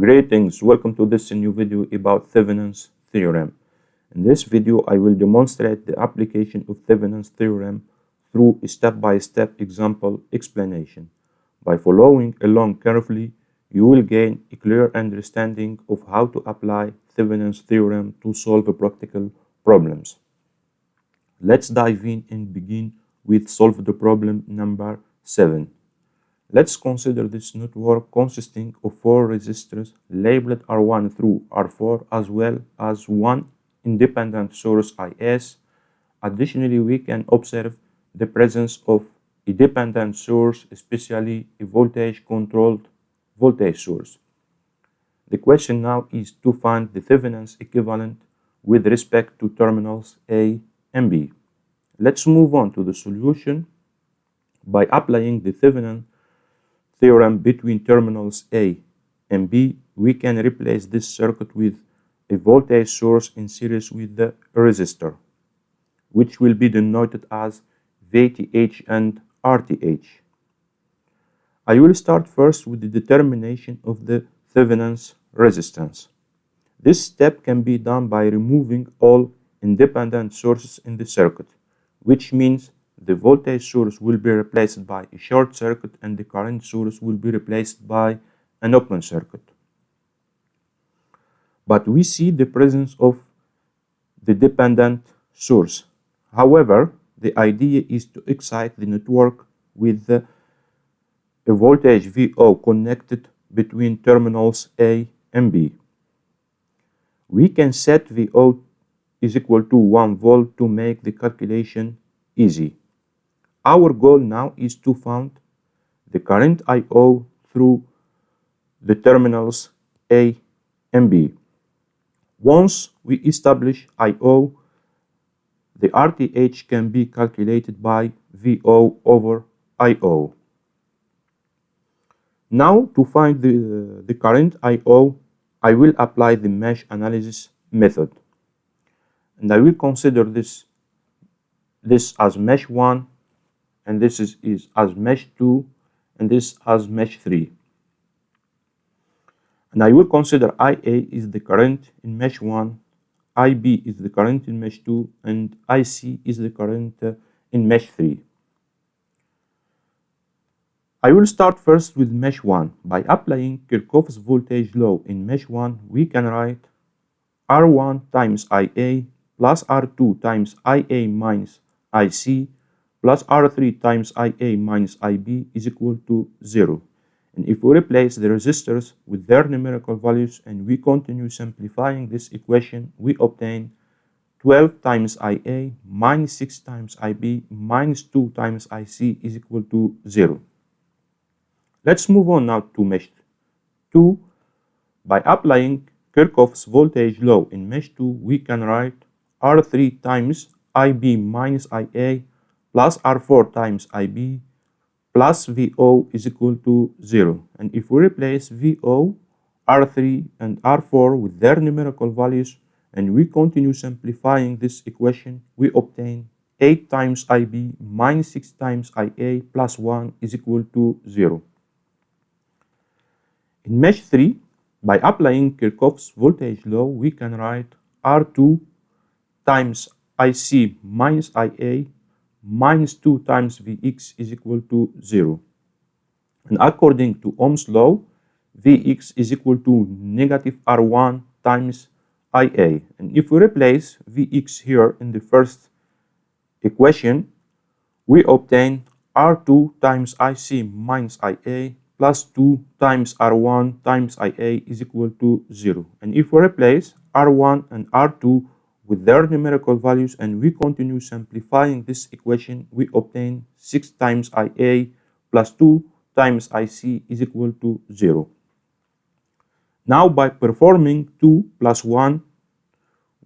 Greetings, welcome to this new video about Thevenin's theorem. In this video, I will demonstrate the application of Thevenin's theorem through a step-by-step example explanation. By following along carefully, you will gain a clear understanding of how to apply Thevenin's theorem to solve practical problems. Let's dive in and begin with solve the problem number 7. Let's consider this network consisting of 4 resistors labeled R1 through R4 as well as one independent source IS. Additionally, we can observe the presence of a dependent source, especially a voltage-controlled voltage source. The question now is to find the Thevenin's equivalent with respect to terminals A and B. Let's move on to the solution. By applying the Thevenin theorem between terminals A and B, we can replace this circuit with a voltage source in series with the resistor, which will be denoted as VTH and RTH. I will start first with the determination of the Thevenin's resistance. This step can be done by removing all independent sources in the circuit, which means the voltage source will be replaced by a short circuit and the current source will be replaced by an open circuit. But we see the presence of the dependent source. However, the idea is to excite the network with a voltage VO connected between terminals A and B. We can set VO is equal to 1 volt to make the calculation easy. Our goal now is to find the current IO through the terminals A and B. Once we establish IO, the RTH can be calculated by VO over IO. Now, to find the current IO, I will apply the mesh analysis method. And I will consider this as mesh 1, and this is as mesh 2, and this as mesh 3. And I will consider IA is the current in mesh 1, IB is the current in mesh 2, and IC is the current in mesh 3. I will start first with mesh 1. By applying Kirchhoff's voltage law in mesh 1, we can write R1 times IA plus R2 times IA minus IC plus R3 times IA minus IB is equal to 0. And if we replace the resistors with their numerical values and we continue simplifying this equation, we obtain 12 times IA minus 6 times IB minus 2 times IC is equal to 0. Let's move on now to mesh 2. By applying Kirchhoff's voltage law in mesh 2, we can write R3 times IB minus IA plus R4 times IB plus VO is equal to 0. And if we replace VO, R3 and R4 with their numerical values and we continue simplifying this equation, we obtain 8 times IB minus 6 times IA plus 1 is equal to 0. In mesh 3, by applying Kirchhoff's voltage law, we can write R2 times IC minus IA minus 2 times Vx is equal to 0. And according to Ohm's law, Vx is equal to negative R1 times IA. And if we replace Vx here in the first equation, we obtain R2 times IC minus IA plus 2 times R1 times IA is equal to 0. And if we replace R1 and R2 with their numerical values and we continue simplifying this equation, we obtain 6 times IA plus 2 times IC is equal to 0. Now by performing 2 plus 1,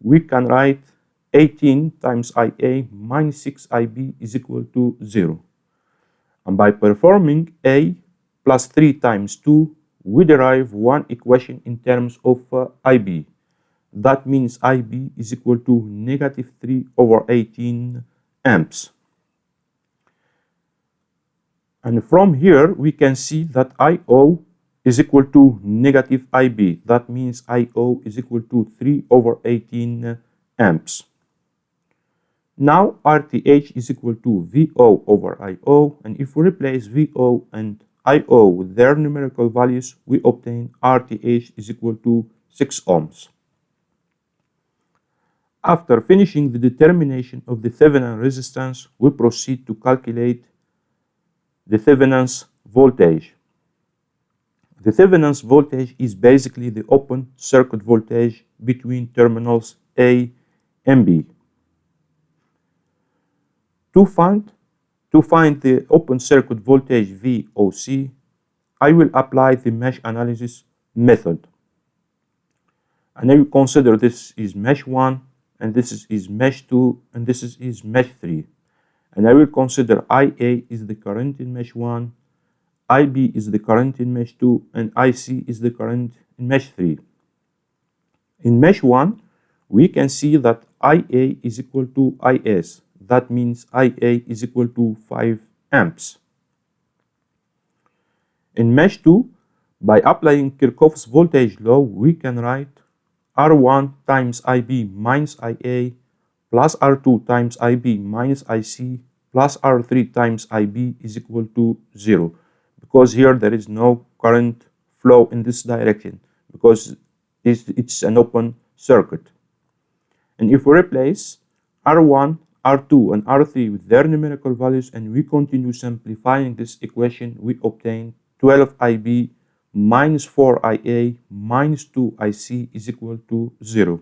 we can write 18 times IA minus 6 IB is equal to 0. And by performing A plus 3 times 2, we derive one equation in terms of IB. That means IB is equal to negative 3 over 18 amps. And from here, we can see that IO is equal to negative IB. That means IO is equal to 3/18 amps. Now RTH is equal to VO over IO, and if we replace VO and IO with their numerical values, we obtain RTH is equal to 6 ohms. After finishing the determination of the Thevenin resistance, we proceed to calculate the Thevenin's voltage. The Thevenin's voltage is basically the open circuit voltage between terminals A and B. To find the open circuit voltage VOC, I will apply the mesh analysis method. And I will consider this is mesh 1, and this is mesh 2, and this is mesh 3. And I will consider IA is the current in mesh 1, IB is the current in mesh 2, and IC is the current in mesh 3. In mesh 1, we can see that IA is equal to IS. That means IA is equal to 5 amps. In mesh 2, by applying Kirchhoff's voltage law, we can write R1 times IB minus IA plus R2 times IB minus IC plus R3 times IB is equal to 0. Because here there is no current flow in this direction, because it's an open circuit. And if we replace R1, R2, and R3 with their numerical values, and we continue simplifying this equation, we obtain 12 IB minus 4 IA minus 2 IC is equal to 0.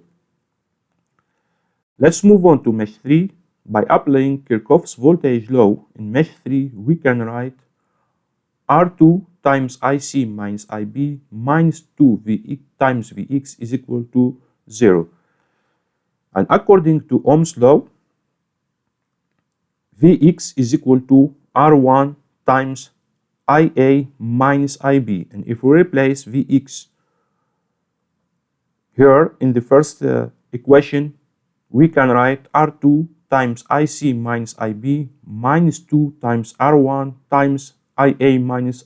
Let's move on to mesh 3. By applying Kirchhoff's voltage law in mesh 3, we can write R2 times IC minus IB minus 2 VX times VX is equal to 0. And according to Ohm's law, Vx is equal to R1 times IA minus IB. And if we replace Vx here in the first equation, we can write R2 times IC minus IB minus 2 times R1 times IA minus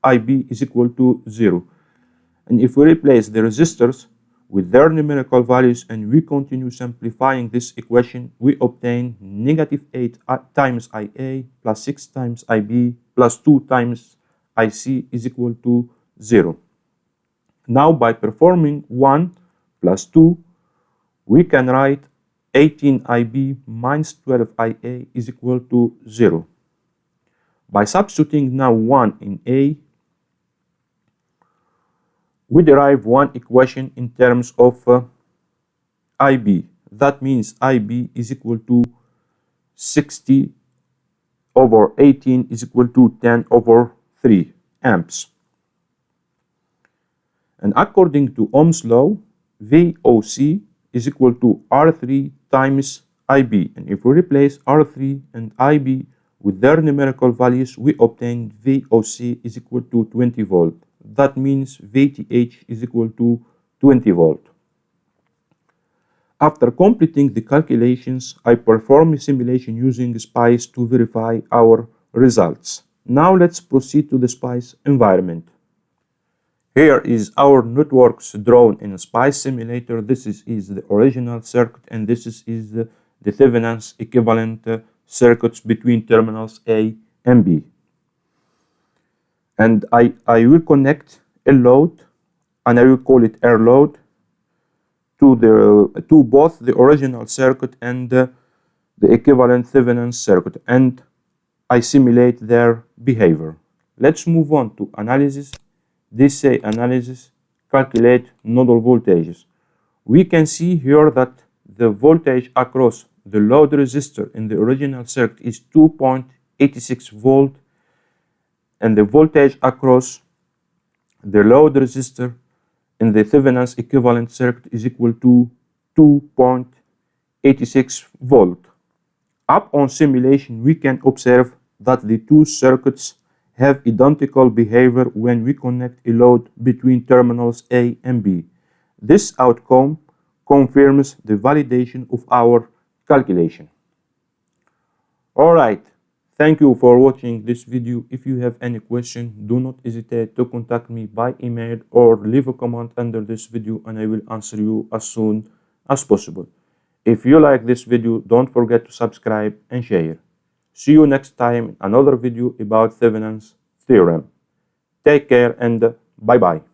IB is equal to 0. And if we replace the resistors with their numerical values and we continue simplifying this equation, we obtain negative 8 times IA plus 6 times IB plus 2 times IC is equal to 0. Now by performing 1 plus 2, we can write 18 IB minus 12 IA is equal to 0. By substituting now 1 in A, we derive one equation in terms of IB. That means IB is equal to 60 over 18 is equal to 10 over 3 amps. And according to Ohm's law, VOC is equal to R3 times IB. And if we replace R3 and IB with their numerical values, we obtain VOC is equal to 20 volt. That means VTH is equal to 20 volt. After completing the calculations, I perform a simulation using SPICE to verify our results. Now let's proceed to the SPICE environment. Here is our networks drawn in a SPICE simulator. This is the original circuit, and this is the Thevenin's equivalent circuits between terminals A and B. And I will connect a load, and I will call it R load, to both the original circuit and the equivalent Thevenin circuit, and I simulate their behavior. Let's move on to analysis. This say analysis, calculate nodal voltages. We can see here that the voltage across the load resistor in the original circuit is 2.86 volt, and the voltage across the load resistor in the Thevenin's equivalent circuit is equal to 2.86 volt. Up on simulation, we can observe that the two circuits have identical behavior when we connect a load between terminals A and B. This outcome confirms the validation of our calculation. Alright, Thank you for watching this video. If you have any question, do not hesitate to contact me by email or leave a comment under this video and I will answer you as soon as possible. If you like this video, don't forget to subscribe and share. See you next time in another video about Thevenin's theorem. Take care and bye-bye.